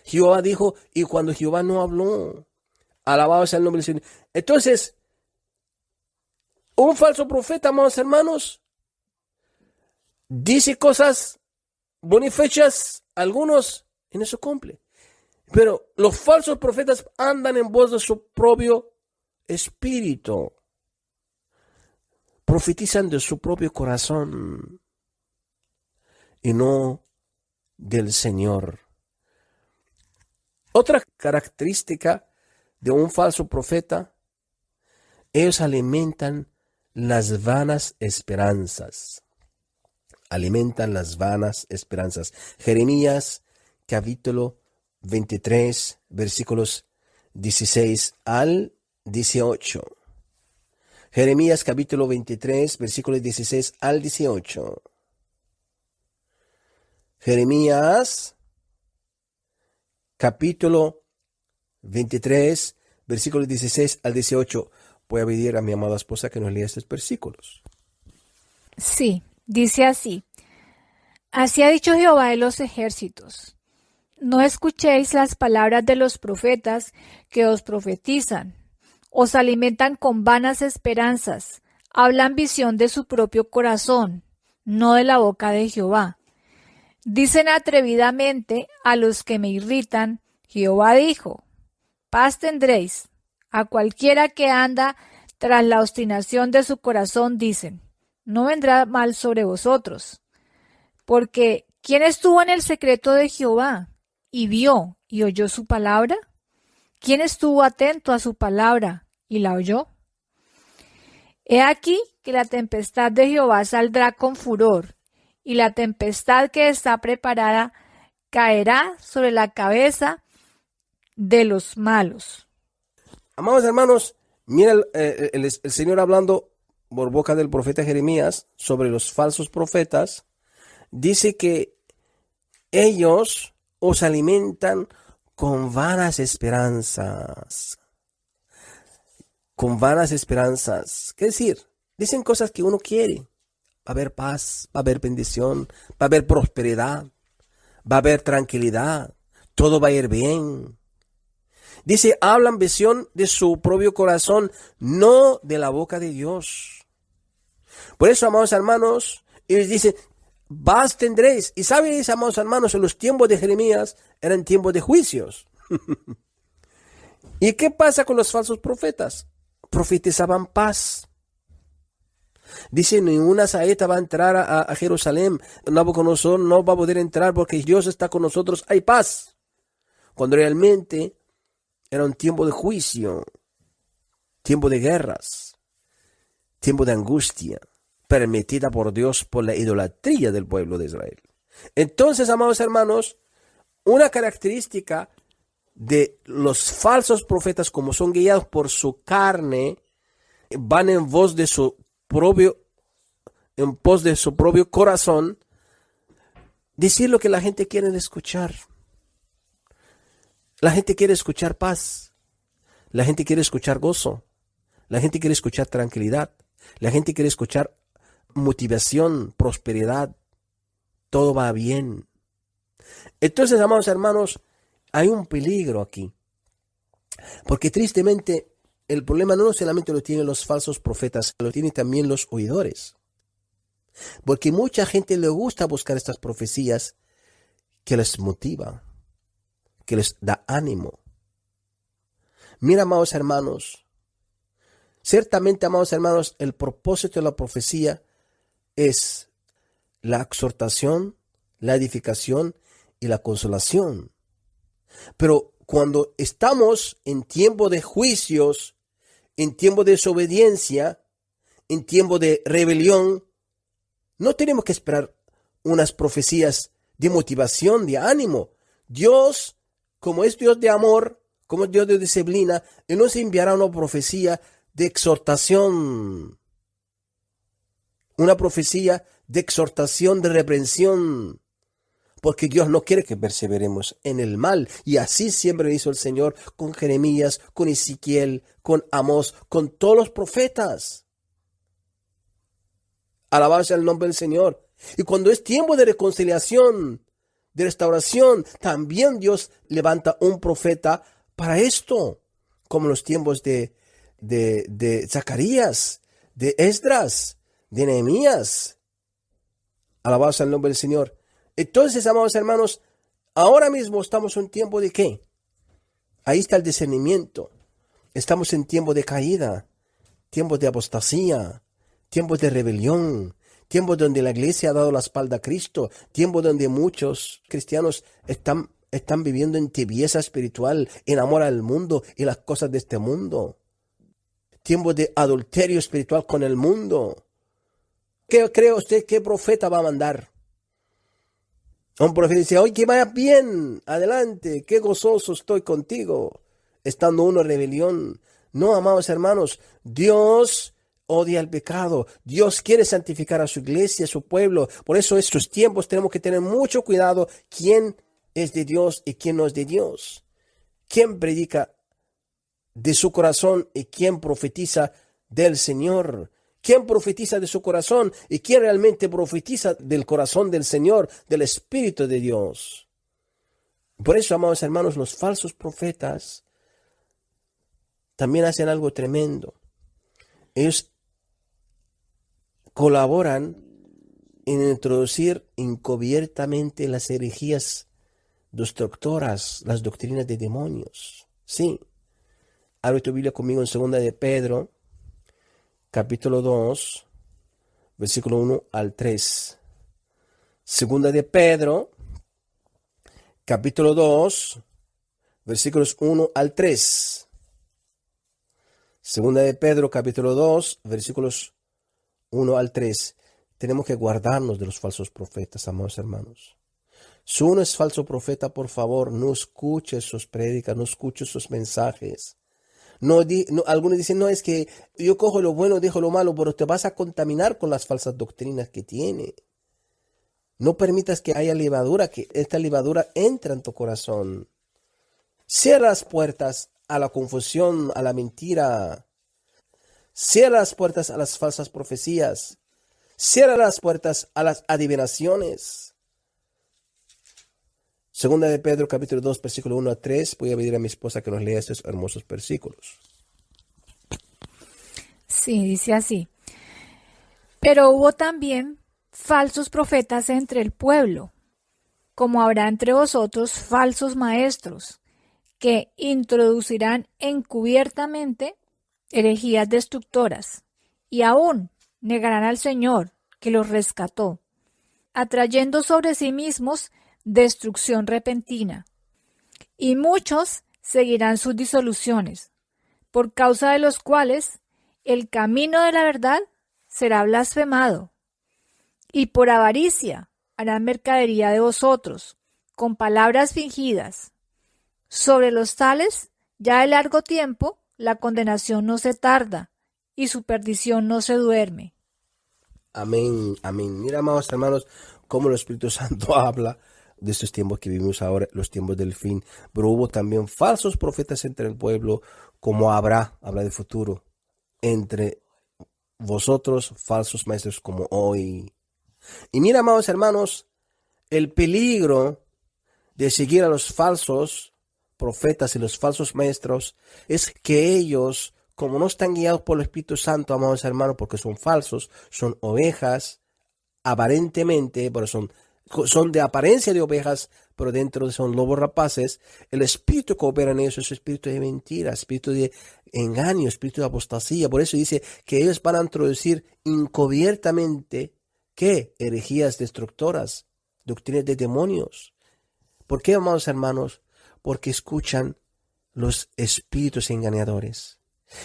Jehová dijo y cuando Jehová no habló. Alabado sea el nombre del Señor. Entonces, un falso profeta, amados hermanos, dice cosas bonifechas, algunos, y no se cumple. Pero los falsos profetas andan en voz de su propio espíritu. Profetizan de su propio corazón y no del Señor. Otra característica de un falso profeta, ellos alimentan las vanas esperanzas. Alimentan las vanas esperanzas. Jeremías capítulo 23, versículos 16 al 18. Jeremías capítulo 23, versículos 16 al 18. Jeremías capítulo 23, versículos 16 al 18. Voy a pedir a mi amada esposa que nos lea estos versículos. Sí, dice así. Así ha dicho Jehová de los ejércitos. No escuchéis las palabras de los profetas que os profetizan. Os alimentan con vanas esperanzas. Hablan visión de su propio corazón, no de la boca de Jehová. Dicen atrevidamente a los que me irritan, Jehová dijo, paz tendréis. A cualquiera que anda tras la obstinación de su corazón dicen, no vendrá mal sobre vosotros. Porque, ¿quién estuvo en el secreto de Jehová y vio y oyó su palabra? ¿Quién estuvo atento a su palabra y la oyó? He aquí que la tempestad de Jehová saldrá con furor, y la tempestad que está preparada caerá sobre la cabeza de los malos. Amados hermanos, mira el Señor hablando por boca del profeta Jeremías sobre los falsos profetas. Dice que ellos os alimentan con vanas esperanzas. Con vanas esperanzas. ¿Qué decir? Dicen cosas que uno quiere. Va a haber paz, va a haber bendición, va a haber prosperidad, va a haber tranquilidad, todo va a ir bien. Dice, hablan visión de su propio corazón, no de la boca de Dios. Por eso, amados hermanos, ellos dicen, paz tendréis. Y sabéis, amados hermanos, en los tiempos de Jeremías eran tiempos de juicios. ¿Y qué pasa con los falsos profetas? Profetizaban paz. Dice, ninguna saeta va a entrar a Jerusalén. Nabucodonosor no va a poder entrar porque Dios está con nosotros. Hay paz. Cuando realmente era un tiempo de juicio, tiempo de guerras, tiempo de angustia, permitida por Dios por la idolatría del pueblo de Israel. Entonces, amados hermanos, una característica de los falsos profetas, como son guiados por su carne, van en pos de su propio corazón, decir lo que la gente quiere escuchar. La gente quiere escuchar paz. La gente quiere escuchar gozo. La gente quiere escuchar tranquilidad. La gente quiere escuchar motivación, prosperidad. Todo va bien. Entonces, amados hermanos, hay un peligro aquí. Porque tristemente el problema no solamente lo tienen los falsos profetas, lo tienen también los oidores. Porque mucha gente le gusta buscar estas profecías que les motiva, que les da ánimo. Mira, amados hermanos, ciertamente, amados hermanos, el propósito de la profecía es la exhortación, la edificación y la consolación. Pero cuando estamos en tiempo de juicios, en tiempo de desobediencia, en tiempo de rebelión, no tenemos que esperar unas profecías de motivación, de ánimo. Dios, como es Dios de amor, como es Dios de disciplina, Él nos enviará una profecía de exhortación. Una profecía de exhortación, de reprensión. Porque Dios no quiere que perseveremos en el mal. Y así siempre hizo el Señor con Jeremías, con Ezequiel, con Amós, con todos los profetas. Alabado sea el nombre del Señor. Y cuando es tiempo de reconciliación, de restauración, también Dios levanta un profeta para esto. Como en los tiempos de Zacarías, de Esdras, de Nehemías. Alabado sea el nombre del Señor. Entonces, amados hermanos, ahora mismo estamos en tiempo de ¿qué? Ahí está el discernimiento. Estamos en tiempo de caída, tiempos de apostasía, tiempos de rebelión, tiempos donde la iglesia ha dado la espalda a Cristo, tiempos donde muchos cristianos están viviendo en tibieza espiritual, en amor al mundo y las cosas de este mundo. Tiempos de adulterio espiritual con el mundo. ¿Qué cree usted qué profeta va a mandar? Un profeta dice, hoy que vaya bien, adelante, qué gozoso estoy contigo, estando uno en rebelión. No, amados hermanos, Dios odia el pecado. Dios quiere santificar a su iglesia, a su pueblo. Por eso en estos tiempos tenemos que tener mucho cuidado quién es de Dios y quién no es de Dios. Quién predica de su corazón y quién profetiza del Señor. ¿Quién profetiza de su corazón y quién realmente profetiza del corazón del Señor, del Espíritu de Dios? Por eso, amados hermanos, los falsos profetas también hacen algo tremendo. Ellos colaboran en introducir encubiertamente las herejías destructoras, las doctrinas de demonios. Sí. Abre tu Biblia conmigo en 2 de Pedro, capítulo 2, versículo 1 al 3. 2 de Pedro, capítulo 2, versículos 1 al 3. 2 de Pedro, capítulo 2, versículos 1 al 3. Tenemos que guardarnos de los falsos profetas, amados hermanos. Si uno es falso profeta, por favor, no escuche sus prédicas, no escuche sus mensajes. Algunos dicen, no, es que yo cojo lo bueno, dejo lo malo, pero te vas a contaminar con las falsas doctrinas que tiene. No permitas que haya levadura, que esta levadura entre en tu corazón. Cierra las puertas a la confusión, a la mentira. Cierra las puertas a las falsas profecías. Cierra las puertas a las adivinaciones. 2 de Pedro, capítulo 2, versículo 1 a 3. Voy a pedir a mi esposa que nos lea estos hermosos versículos. Sí, dice así. Pero hubo también falsos profetas entre el pueblo, como habrá entre vosotros falsos maestros, que introducirán encubiertamente herejías destructoras, y aún negarán al Señor, que los rescató, atrayendo sobre sí mismos destrucción repentina. Y muchos seguirán sus disoluciones, por causa de los cuales el camino de la verdad será blasfemado. Y por avaricia harán mercadería de vosotros, con palabras fingidas. Sobre los tales, ya de largo tiempo, la condenación no se tarda, y su perdición no se duerme. Amén, amén. Mira, amados hermanos, cómo el Espíritu Santo habla de estos tiempos que vivimos ahora, los tiempos del fin. Pero hubo también falsos profetas entre el pueblo, como habla de futuro, entre vosotros, falsos maestros como hoy. Y mira, amados hermanos, el peligro de seguir a los falsos profetas y los falsos maestros es que ellos, como no están guiados por el Espíritu Santo, amados hermanos, porque son falsos, son ovejas, aparentemente, pero son de apariencia de ovejas, pero dentro son lobos rapaces. El espíritu que opera en ellos es espíritu de mentira, espíritu de engaño, espíritu de apostasía. Por eso dice que ellos van a introducir encubiertamente, ¿qué? Herejías destructoras, doctrinas de demonios. ¿Por qué, amados hermanos? Porque escuchan los espíritus engañadores.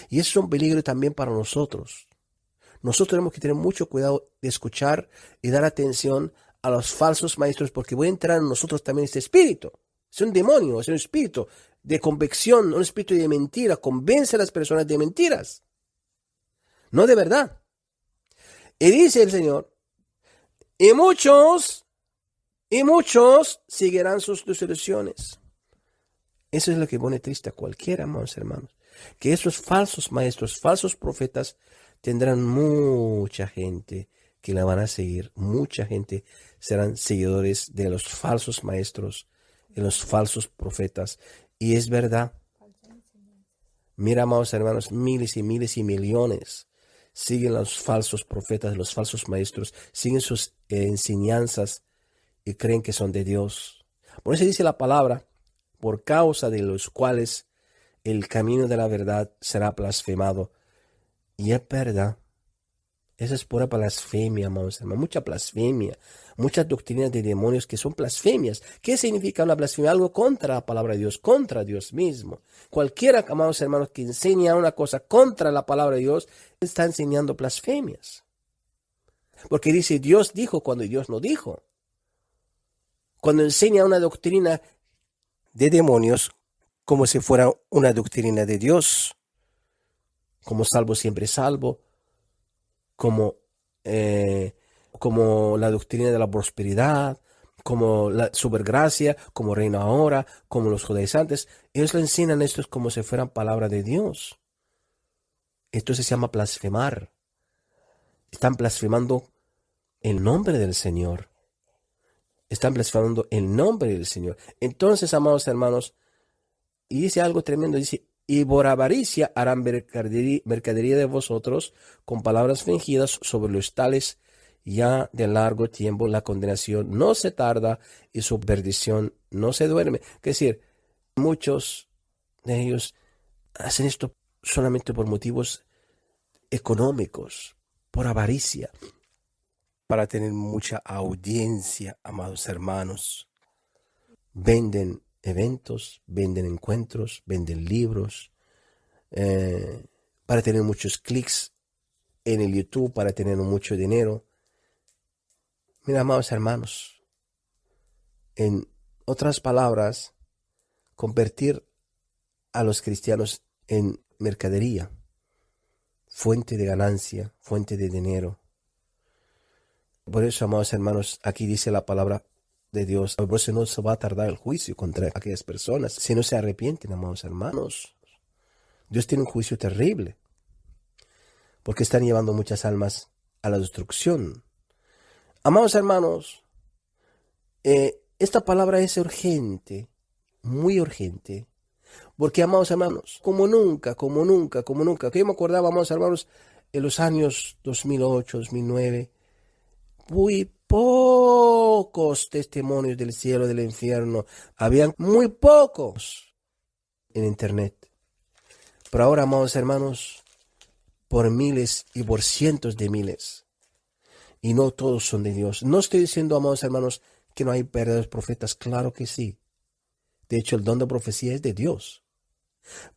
Y eso es un peligro también para nosotros. Nosotros tenemos que tener mucho cuidado de escuchar y dar atención a los falsos maestros, porque voy a entrar en nosotros también este espíritu. Es un demonio, es un espíritu de convicción, un espíritu de mentira. Convence a las personas de mentiras, no de verdad. Y dice el Señor, y muchos seguirán sus desilusiones. Eso es lo que pone triste a cualquiera, amados hermanos. Que esos falsos maestros, falsos profetas, tendrán mucha gente que la van a seguir. Mucha gente serán seguidores de los falsos maestros, de los falsos profetas. Y es verdad. Mira, amados hermanos, miles y miles y millones siguen los falsos profetas, los falsos maestros, siguen sus enseñanzas y creen que son de Dios. Por eso dice la palabra, por causa de los cuales el camino de la verdad será blasfemado. Y es verdad. Esa es pura blasfemia, amados hermanos. Mucha blasfemia. Muchas doctrinas de demonios que son blasfemias. ¿Qué significa una blasfemia? Algo contra la palabra de Dios, contra Dios mismo. Cualquiera, amados hermanos, que enseña una cosa contra la palabra de Dios, está enseñando blasfemias. Porque dice, Dios dijo cuando Dios no dijo. Cuando enseña una doctrina de demonios, como si fuera una doctrina de Dios, como salvo siempre salvo, como la doctrina de la prosperidad, como la supergracia, como reino ahora, como los judaizantes. Ellos le enseñan esto como si fueran palabra de Dios. Esto se llama blasfemar. Están blasfemando el nombre del Señor. Están blasfemando el nombre del Señor. Entonces, amados hermanos, y dice algo tremendo, dice, y por avaricia harán mercadería de vosotros con palabras fingidas, sobre los tales ya de largo tiempo la condenación no se tarda y su perdición no se duerme. Es decir, muchos de ellos hacen esto solamente por motivos económicos, por avaricia, para tener mucha audiencia, amados hermanos. Venden eventos, venden encuentros, venden libros, para tener muchos clics en el YouTube, para tener mucho dinero. Mira, amados hermanos, en otras palabras, convertir a los cristianos en mercadería, fuente de ganancia, fuente de dinero. Por eso, amados hermanos, aquí dice la palabra de Dios, por eso no se va a tardar el juicio contra aquellas personas si no se arrepienten, amados hermanos. Dios tiene un juicio terrible porque están llevando muchas almas a la destrucción. Amados hermanos, esta palabra es urgente, muy urgente, porque, amados hermanos, como nunca, que yo me acordaba, amados hermanos, en los años 2008, 2009, muy pocos testimonios del cielo, del infierno. Habían muy pocos en internet. Pero ahora, amados hermanos, por miles y por cientos de miles. Y no todos son de Dios. No estoy diciendo, amados hermanos, que no hay verdaderos profetas. Claro que sí. De hecho, el don de profecía es de Dios.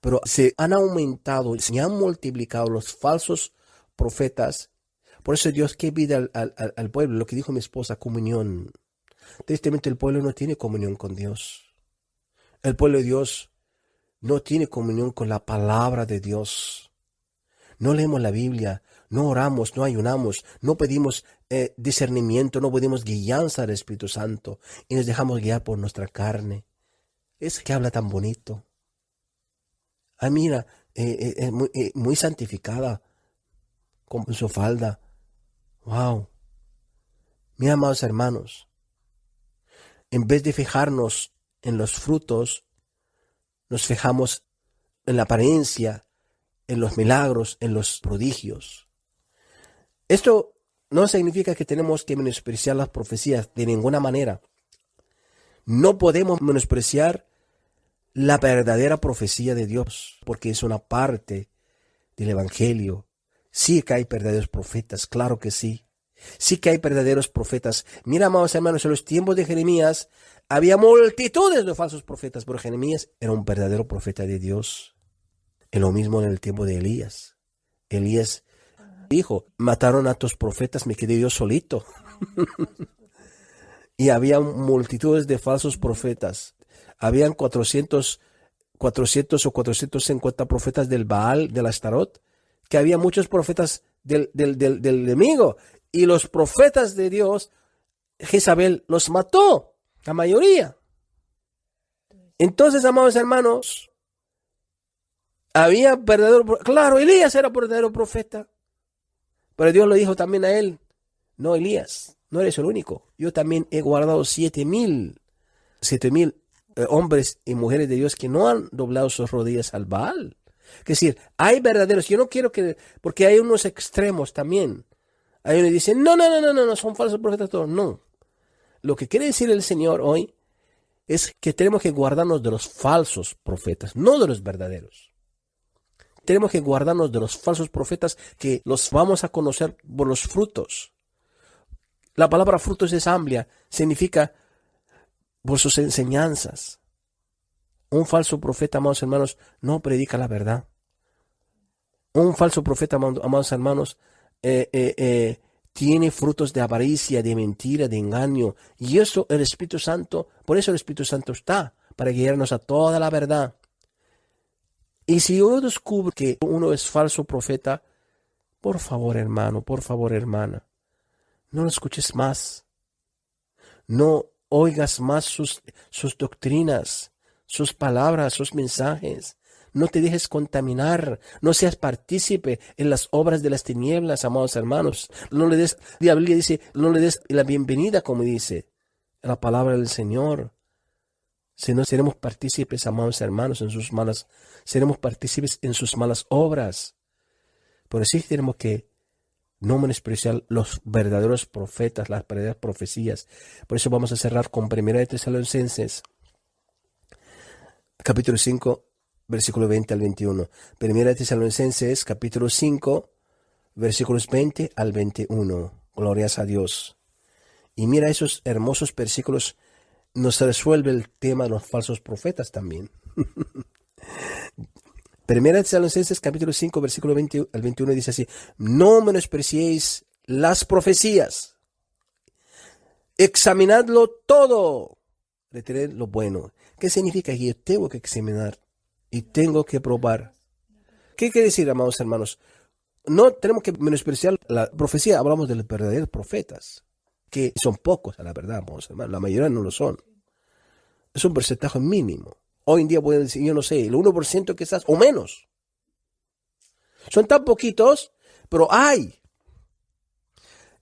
Pero se han aumentado, se han multiplicado los falsos profetas. Por eso Dios que pide al pueblo, lo que dijo mi esposa, comunión. Tristemente el pueblo no tiene comunión con Dios. El pueblo de Dios no tiene comunión con la palabra de Dios. No leemos la Biblia, no oramos, no ayunamos, no pedimos discernimiento, no pedimos guianza del Espíritu Santo y nos dejamos guiar por nuestra carne. Es que habla tan bonito. Ah, mira, es muy santificada con su falda. Wow. Mis amados hermanos, en vez de fijarnos en los frutos, nos fijamos en la apariencia, en los milagros, en los prodigios. Esto no significa que tenemos que menospreciar las profecías de ninguna manera. No podemos menospreciar la verdadera profecía de Dios, porque es una parte del Evangelio. Sí que hay verdaderos profetas, claro que sí. Sí que hay verdaderos profetas. Mira, amados hermanos, en los tiempos de Jeremías había multitudes de falsos profetas, pero Jeremías era un verdadero profeta de Dios. Y lo mismo en el tiempo de Elías. Elías dijo, mataron a tus profetas, me quedé yo solito. Y había multitudes de falsos profetas. habían 400 o 450 profetas del Baal, del Astarot, que había muchos profetas del enemigo. Y los profetas de Dios, Jezabel los mató, la mayoría. Entonces, amados hermanos, había claro, Elías era verdadero profeta. Pero Dios le dijo también a él, no, Elías, no eres el único. Yo también he guardado 7,000 hombres y mujeres de Dios que no han doblado sus rodillas al Baal. Es decir, hay verdaderos. Yo no quiero porque hay unos extremos también. Hay unos que dicen, no, son falsos profetas todos. No. Lo que quiere decir el Señor hoy es que tenemos que guardarnos de los falsos profetas, no de los verdaderos. Tenemos que guardarnos de los falsos profetas que los vamos a conocer por los frutos. La palabra frutos es amplia, significa por sus enseñanzas. Un falso profeta, amados hermanos, no predica la verdad. Un falso profeta, amados hermanos, tiene frutos de avaricia, de mentira, de engaño. Y eso el Espíritu Santo, por eso el Espíritu Santo está, para guiarnos a toda la verdad. Y si uno descubre que uno es falso profeta, por favor, hermano, por favor, hermana, no lo escuches más. No oigas más sus doctrinas, sus palabras, sus mensajes. No te dejes contaminar. No seas partícipe en las obras de las tinieblas, amados hermanos. No le des, la Biblia dice, no le des la bienvenida, como dice la palabra del Señor. Si no seremos partícipes, amados hermanos, seremos partícipes en sus malas obras. Por eso tenemos que no menospreciar los verdaderos profetas, las verdaderas profecías. Por eso vamos a cerrar con 1 de Tesalonicenses, capítulo 5, versículo 20 al 21. 1 de Tesalonicenses, capítulo 5, versículos 20 al 21. Glorias a Dios. Y mira esos hermosos versículos. Nos resuelve el tema de los falsos profetas también. 1 de Tesalonicenses capítulo 5 versículo 20 al 21 dice así: no menospreciéis las profecías, examinadlo todo, retened lo bueno. ¿Qué significa que yo tengo que examinar y tengo que probar? ¿Qué quiere decir, amados hermanos? No tenemos que menospreciar la profecía. Hablamos de los verdaderos profetas, que son pocos, a la verdad, amados hermanos. La mayoría no lo son. Es un porcentaje mínimo. Hoy en día pueden decir, yo no sé, el 1% quizás o menos. Son tan poquitos, pero hay.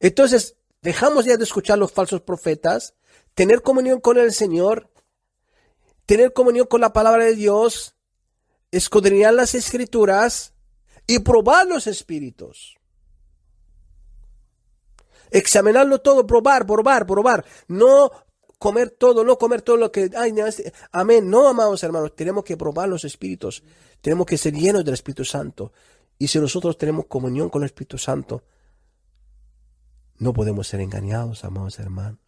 Entonces, dejamos ya de escuchar los falsos profetas, tener comunión con el Señor, tener comunión con la palabra de Dios, escudriñar las Escrituras y probar los espíritus. Examinarlo todo, probar. No comer todo lo que... amén. No, amados hermanos, tenemos que probar los espíritus. Tenemos que ser llenos del Espíritu Santo. Y si nosotros tenemos comunión con el Espíritu Santo, no podemos ser engañados, amados hermanos.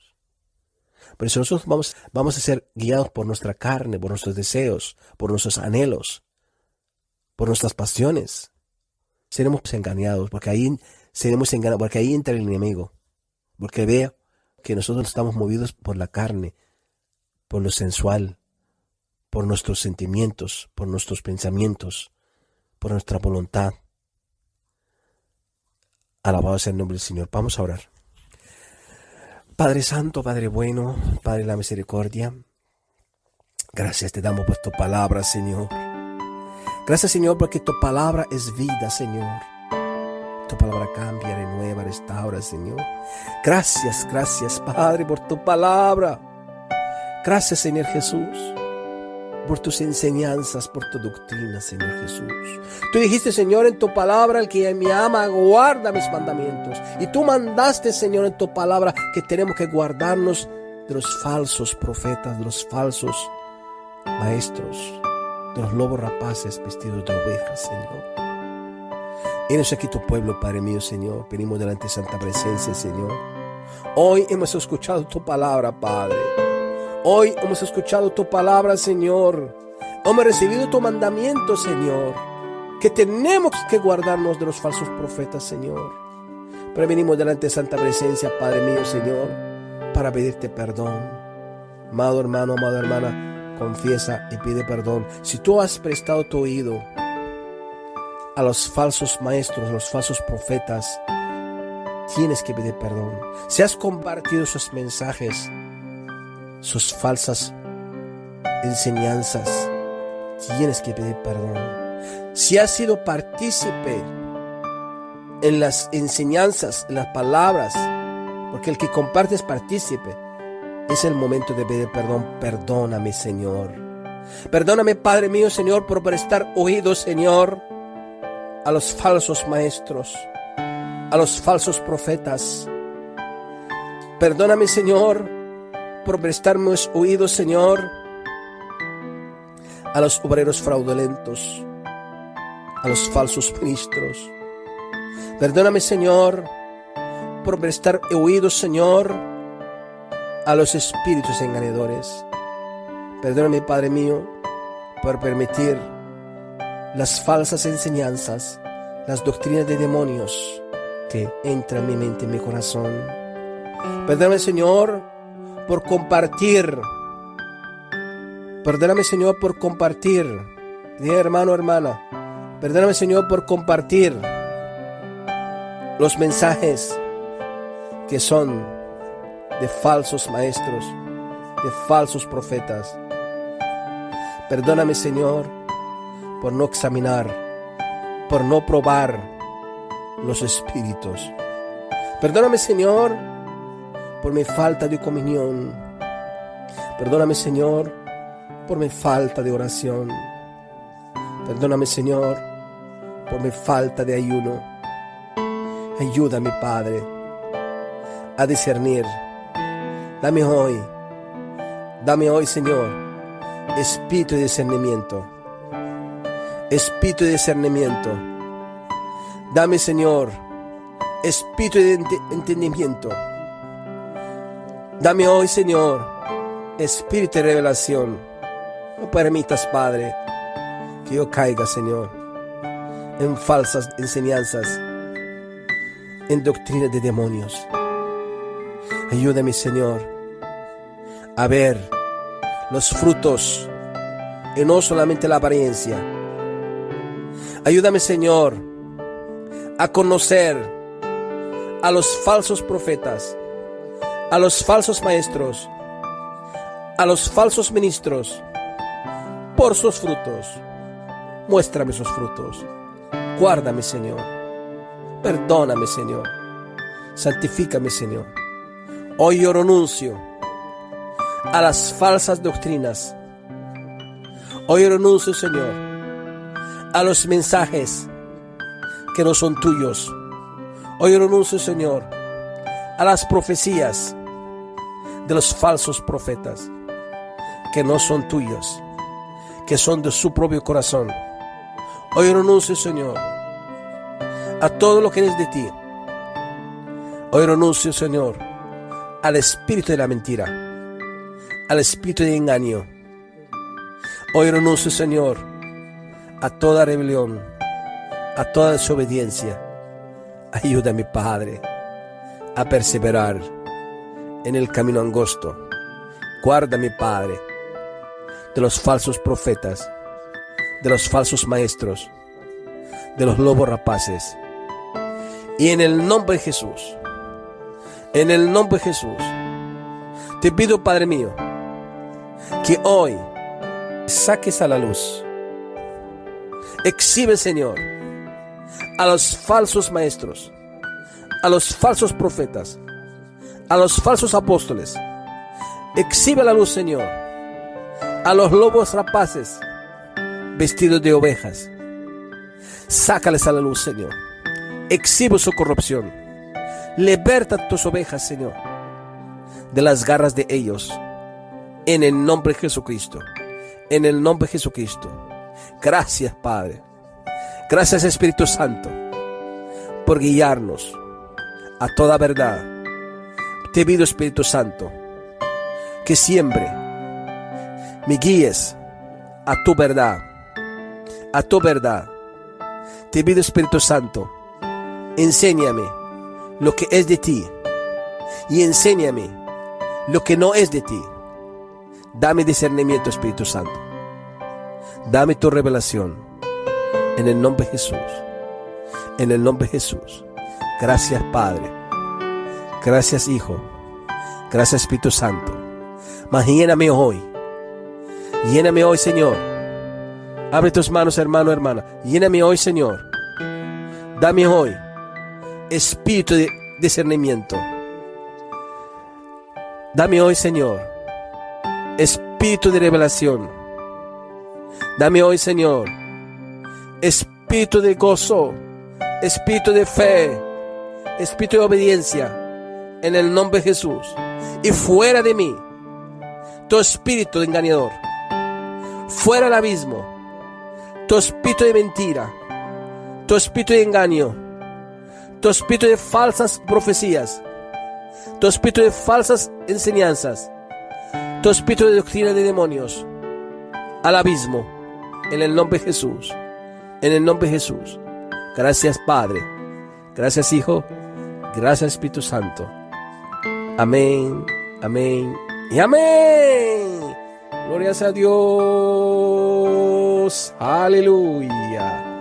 Pero si nosotros vamos a ser guiados por nuestra carne, por nuestros deseos, por nuestros anhelos, por nuestras pasiones, seremos engañados, porque ahí entra el enemigo. Porque veo que nosotros estamos movidos por la carne, por lo sensual, por nuestros sentimientos, por nuestros pensamientos, por nuestra voluntad. Alabado sea el nombre del Señor. Vamos a orar. Padre Santo, Padre bueno, Padre de la misericordia, gracias te damos por tu palabra, Señor. Gracias, Señor, porque tu palabra es vida, Señor. Tu palabra cambia, renueva, restaura, Señor. Gracias, Padre, por tu palabra. Gracias, Señor Jesús, por tus enseñanzas, por tu doctrina, Señor Jesús. Tú dijiste, Señor, en tu palabra, el que me ama guarda mis mandamientos. Y tú mandaste, Señor, en tu palabra que tenemos que guardarnos de los falsos profetas, de los falsos maestros, de los lobos rapaces vestidos de ovejas, Señor. Enos aquí tu pueblo, Padre mío, Señor. Venimos delante de santa presencia, Señor. Hoy hemos escuchado tu palabra, Padre. Hoy hemos escuchado tu palabra, Señor. Hemos recibido tu mandamiento, Señor, que tenemos que guardarnos de los falsos profetas, Señor. Pero venimos delante de santa presencia, Padre mío, Señor, para pedirte perdón. Amado hermano, amada hermana, confiesa y pide perdón. Si tú has prestado tu oído a los falsos maestros, a los falsos profetas, tienes que pedir perdón. Si has compartido sus mensajes, sus falsas enseñanzas, tienes que pedir perdón. Si has sido partícipe en las enseñanzas, en las palabras, porque el que comparte es partícipe, es el momento de pedir perdón. Perdóname, Señor. Perdóname, Padre mío, Señor, por prestar oído, Señor, a los falsos maestros, a los falsos profetas. Perdóname, Señor, por prestarme oídos, Señor, a los obreros fraudulentos, a los falsos ministros. Perdóname, Señor, por prestar oídos, Señor, a los espíritus engañadores. Perdóname, Padre mío, por permitir las falsas enseñanzas, las doctrinas de demonios que entran en mi mente, en mi corazón. Perdóname, Señor, por compartir. Perdóname, Señor, por compartir. Dije, hermano, hermana, perdóname, Señor, por compartir los mensajes que son de falsos maestros, de falsos profetas. Perdóname, Señor, por no examinar, por no probar los espíritus. Perdóname, Señor, por mi falta de comunión. Perdóname, Señor, por mi falta de oración. Perdóname, Señor, por mi falta de ayuno. Ayúdame, Padre, a discernir. Dame hoy, Señor, espíritu de discernimiento. Espíritu de discernimiento. Dame, Señor, espíritu de entendimiento. Dame hoy, Señor, espíritu de revelación. No permitas, Padre, que yo caiga, Señor, en falsas enseñanzas, en doctrinas de demonios. Ayúdame, Señor, a ver los frutos y no solamente la apariencia. Ayúdame, Señor, a conocer a los falsos profetas, a los falsos maestros, a los falsos ministros, por sus frutos. Muéstrame sus frutos. Guárdame, Señor. Perdóname, Señor. Santifícame, Señor. Hoy yo renuncio a las falsas doctrinas. Hoy yo renuncio, Señor, a los mensajes que no son tuyos. Hoy yo renuncio, Señor, a las profecías de los falsos profetas que no son tuyos, que son de su propio corazón. Hoy renuncio, Señor, a todo lo que es de ti. Hoy renuncio, Señor, al espíritu de la mentira, al espíritu de engaño. Hoy renuncio, Señor, a toda rebelión, a toda desobediencia. Ayúdame, Padre, a perseverar en el camino angosto. Guárdame, Padre, de los falsos profetas, de los falsos maestros, de los lobos rapaces. Y en el nombre de Jesús, en el nombre de Jesús, te pido, Padre mío, que hoy saques a la luz, exhibe, Señor, a los falsos maestros, a los falsos profetas, a los falsos apóstoles. Exhibe a la luz, Señor, a los lobos rapaces vestidos de ovejas. Sácales a la luz, Señor. Exhibe su corrupción. Liberta tus ovejas, Señor, de las garras de ellos. En el nombre de Jesucristo. En el nombre de Jesucristo. Gracias, Padre. Gracias, Espíritu Santo, por guiarnos a toda verdad. Te pido, Espíritu Santo, que siempre me guíes a tu verdad, a tu verdad. Te pido, Espíritu Santo, enséñame lo que es de ti y enséñame lo que no es de ti. Dame discernimiento, Espíritu Santo. Dame tu revelación. En el nombre de Jesús. En el nombre de Jesús. Gracias, Padre. Gracias, Hijo. Gracias, Espíritu Santo. Mas lléname hoy. Lléname hoy, Señor. Abre tus manos, hermano, hermana. Lléname hoy, Señor. Dame hoy espíritu de discernimiento. Dame hoy, Señor, espíritu de revelación. Dame hoy, Señor, espíritu de gozo, espíritu de fe, espíritu de obediencia, en el nombre de Jesús. Y fuera de mí, todo espíritu de engañador, fuera del abismo, todo espíritu de mentira, todo espíritu de engaño, todo espíritu de falsas profecías, todo espíritu de falsas enseñanzas, todo espíritu de doctrina de demonios, al abismo, en el nombre de Jesús, en el nombre de Jesús. Gracias, Padre, gracias, Hijo, gracias, Espíritu Santo. Amén, amén y amén. Glorias a Dios. Aleluya.